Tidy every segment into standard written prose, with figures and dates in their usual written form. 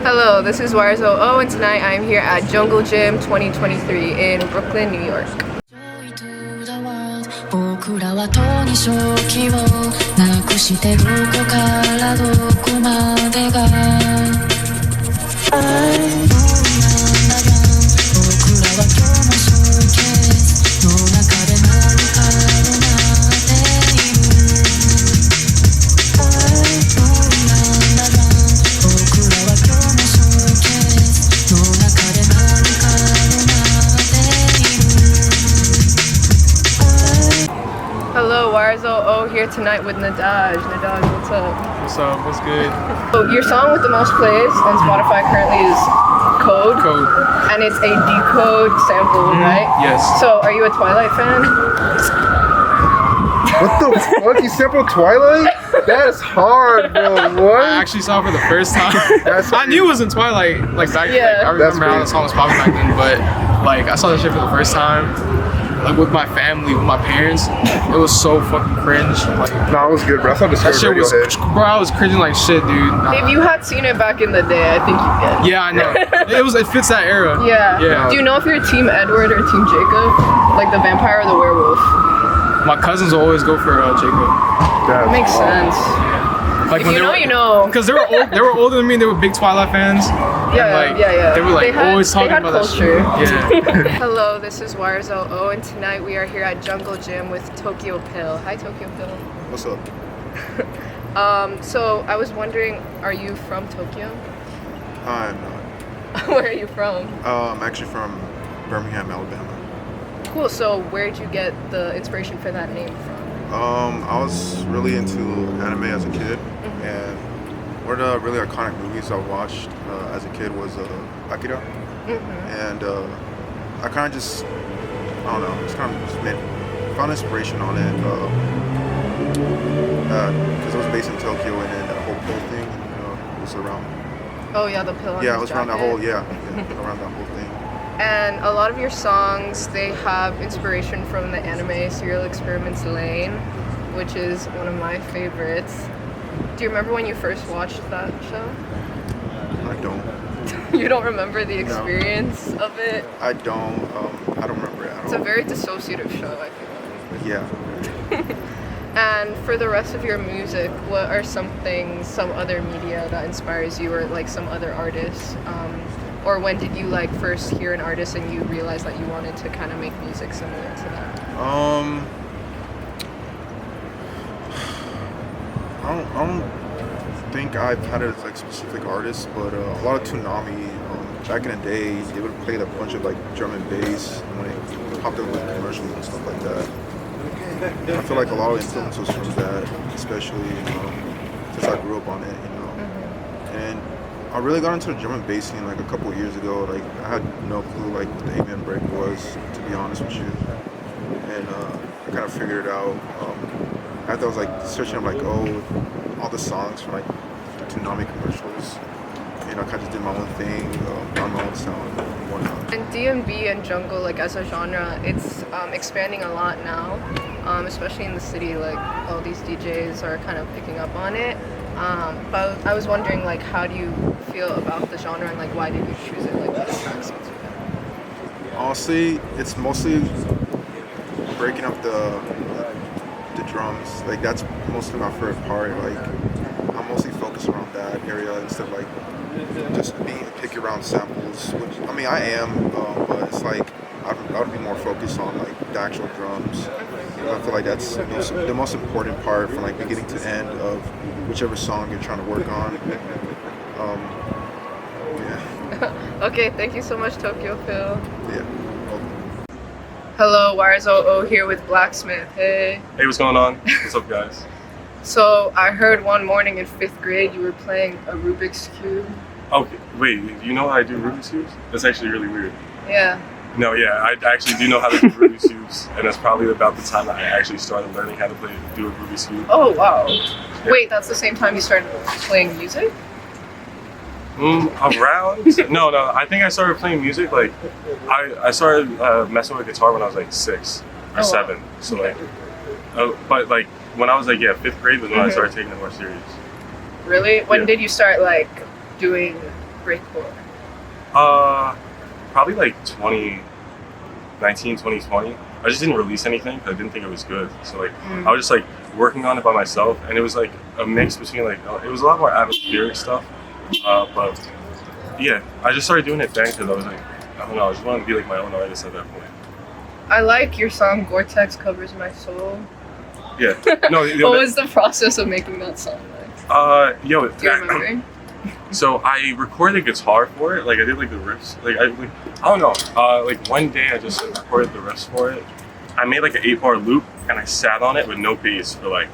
Hello, this is Wires00, and tonight I am here at Jungle Gym 2023 in Brooklyn, New York. 僕らはとに正気をなくしてどこからどこまでが僕らは今日もショーケースの中で何かを待っている僕らは今日もショーケースの中で何かを待っている Hello, Wires00 here tonight with Nedaj. Nedaj, what's up? What's up? What's good? So your song with the most plays on Spotify currently is Code. Code. And it's a decode sample, right? Yes. So are you a Twilight fan? What the fuck? You sampled Twilight? That's hard, bro. What? I actually saw it for the first time. I knew it was in Twilight, like back. Yeah. Like, I remember how the song was popping back then, but like I saw that shit for the first time, like with my family, with my parents. It was so fucking cringe. Like, No, it was good, bro. I saw the that shit was, bro. I was cringing like shit, dude. Nah. If you had seen it back in the day, I think you'd get it. Yeah, I know. It fits that era. Yeah. Yeah. Do you know if you're Team Edward or Team Jacob? Like the vampire or the werewolf? My cousins will always go for Jacob. That's Makes wild. sense. Like If you know, you know. Because they were older than me. They were big Twilight fans. Yeah, yeah. They were like always talking about culture. that shit. Yeah. Hello, this is Wires00, and tonight we are here at Jungle Gym with Tokyopill. Hi, Tokyopill. What's up? So I was wondering, are you from Tokyo? I'm not. Where are you from? I'm actually from Birmingham, Alabama. Cool. So where did you get the inspiration for that name from? I was really into anime as a kid, and one of the really iconic movies I watched as a kid was Akira, and I kind of just, I don't know, just kind of found inspiration on it because it was based in Tokyo, and then that whole pill thing, was around. Oh yeah, the pill on Yeah, it his was around that jacket. whole around that whole thing. And a lot of your songs, they have inspiration from the anime Serial Experiments Lane, which is one of my favorites. Do you remember when you first watched that show? I don't. You don't remember the experience of it? I don't remember it at all. It's a very dissociative show, I feel like. Yeah. And for the rest of your music, what are some other media that inspires you, or like some other artists? Or when did you like first hear an artist and you realized that you wanted to kind of make music similar to that? I don't think I've had a like specific artist, but a lot of Toonami. Back in the day, they would play a bunch of like drum and bass when it popped up with commercials and stuff like that. I feel like a lot of influence was from that, especially since I grew up on it, And I really got into the drum and bass scene like a couple of years ago. Like I had no clue like what the Amen break was, to be honest with you. And I kind of figured it out after I was like searching. I'm like, all the songs from like the Toonami commercials. I kind of just did my own thing, on my own sound and whatnot. And D&B and jungle, like as a genre, it's expanding a lot now, especially in the city. Like all these DJs are kind of picking up on it. But I was wondering, like, how do you feel about the genre, and like why did you choose it? Like, what attracts you to it? Honestly, it's mostly breaking up the drums. Like that's mostly my favorite part. Like I'm mostly focused around that area instead of like just being picky around samples. Which I mean I am, but it's like I would be more focused on like the actual drums. I feel like that's the most important part from like beginning to end of whichever song you're trying to work on. Yeah. Okay, thank you so much, Tokyopill. Yeah. Hello, Wires00 here with Blacksmith. Hey. Hey, what's going on? What's up, guys? So I heard one morning in 5th grade you were playing a Rubik's Cube. Okay, wait, you know how I do Rubik's Cubes? That's actually really weird. Yeah. No, yeah, I actually do know how to do Rubik's Cubes, and that's probably about the time that I actually started learning how to do a Rubik's Cube. Oh, wow. Yeah. Wait, that's the same time you started playing music? Around? No, I think I started playing music, like, I started messing with guitar when I was like 6 or 7, so like, but like, when I was like, 5th grade was when I started taking it more serious. Really? When Yeah. did you start like doing breakcore? Probably like 2019, 2020. I just didn't release anything because I didn't think it was good. So like I was just like working on it by myself, and it was like a mix between like it was a lot more atmospheric stuff. But yeah, I just started doing it then because I was like, I don't know, I just wanted to be like my own artist at that point. I like your song "Vortex Covers My Soul." Yeah. No. What was the process of making that song like? Yo, Do you remember? So I recorded guitar for it. Like I did like the riffs. Like I don't know. Like one day I just recorded the riffs for it. I made like an 8-bar loop and I sat on it with no bass for like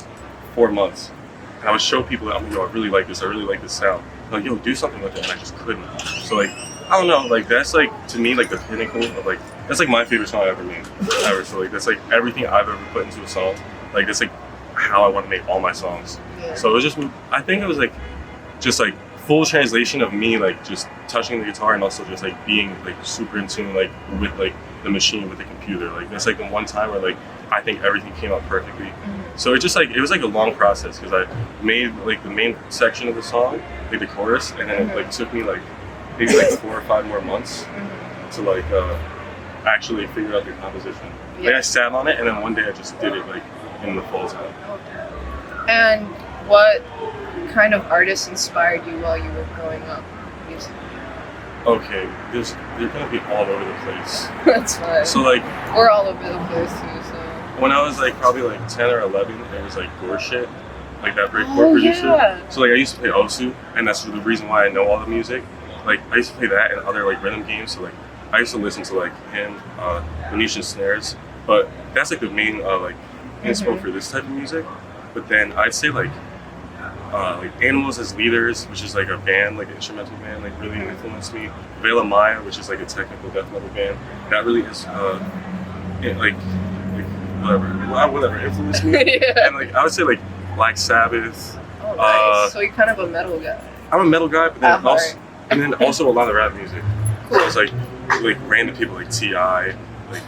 4 months. And I would show people that, yo, I really like this. I really like this sound. Like, yo, do something with it, and I just couldn't. So like, I don't know. Like that's like to me like the pinnacle of like that's like my favorite song I ever made ever. So like that's like everything I've ever put into a song. Like that's like how I want to make all my songs. Yeah. So it was just I think it was like just like full translation of me like just touching the guitar and also just like being like super in tune like with like the machine with the computer. Like that's like the one time where like I think everything came out perfectly. So it just like it was like a long process because I made like the main section of the song, like the chorus, and then it like took me like maybe like 4 or 5 more months to like actually figure out the composition. Yeah. Like I sat on it and then one day I just did it like in the full time. And what kind of artists inspired you while you were growing up musically? Okay, they're gonna be all over the place. That's fine. So like We're all over the place too, so. when I was like probably like 10 or 11, it was like Gore shit, like that breakcore producer. Yeah. So like I used to play Osu, and that's the reason why I know all the music. Like I used to play that and other like rhythm games. So like I used to listen to like him, Venetian snares. But that's like the main like inspo for this type of music. But then I'd say like Animals as Leaders, which is like a band, like an instrumental band, like really influenced me. Vela Maya, which is like a technical death metal band, that really is whatever influenced me. Yeah. And like I would say like Black Sabbath. Oh, nice. So you're kind of a metal guy. I'm a metal guy, but then At also heart. and then also a lot of rap music. Cool. So it's like random people like T.I., like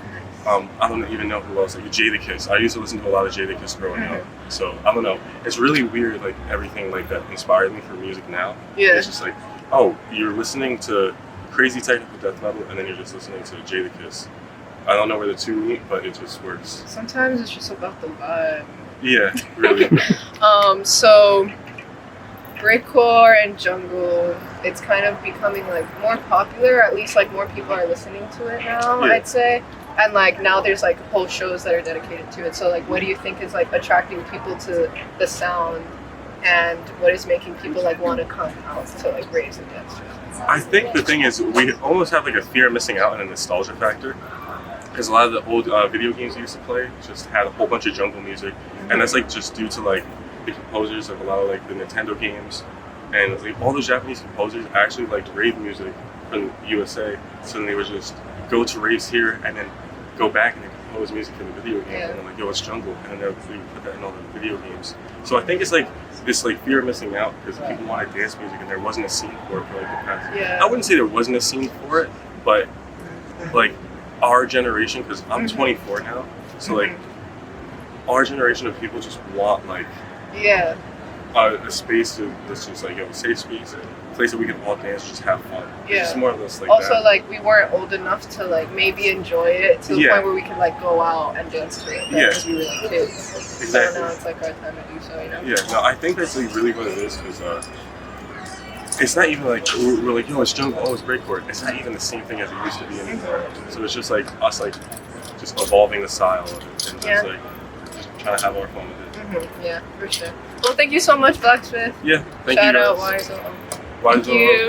I don't even know who else, like Jadakiss. I used to listen to a lot of Jadakiss growing up. So I don't know. It's really weird, like everything like that inspired me for music now. Yeah. It's just like, oh, you're listening to crazy technical death metal and then you're just listening to Jadakiss. I don't know where the two meet, but it just works. Sometimes it's just about the vibe. Yeah, really. So breakcore and jungle, it's kind of becoming like more popular, at least like more people are listening to it now, Yeah. I'd say. And like now there's like whole shows that are dedicated to it. So like what do you think is like attracting people to the sound, and what is making people like want to come out to like raise against it? I think the thing is we almost have like a fear of missing out on a nostalgia factor. Because a lot of the old video games we used to play just had a whole bunch of jungle music, and that's like just due to like the composers of a lot of like the Nintendo games, and like all those Japanese composers actually liked rave music from USA, so then they would just go to raves here and then go back and then compose music for the video game, and then like, yo, it's jungle, and then they would put that in all the video games. So I think it's like this like fear of missing out because people wanted dance music and there wasn't a scene for it for like the past. Yeah. I wouldn't say there wasn't a scene for it, but like our generation, because I'm 24 now, so like our generation of people just want like Yeah. a space that's just like, yo, a safe space, a place that we can all dance, just have fun. Yeah. It's just more or less like Also, that. like we weren't old enough to like maybe enjoy it to the Yeah. point where we could like go out and dance to it. Yeah. Because we were like kids. Exactly. So now it's like our time to do so, you know? Yeah, no, I think that's like really what it is, because it's not even like we're like, yo, it's jungle, oh, it's breakcore. It's not even the same thing as it used to be anymore. So it's just like us like just evolving the style of it and just like just trying to have more fun with it. Yeah, for sure. Well, thank you so much, Blacksmith. Yeah, thank Shout you out guys. Wise. Wise Thank you.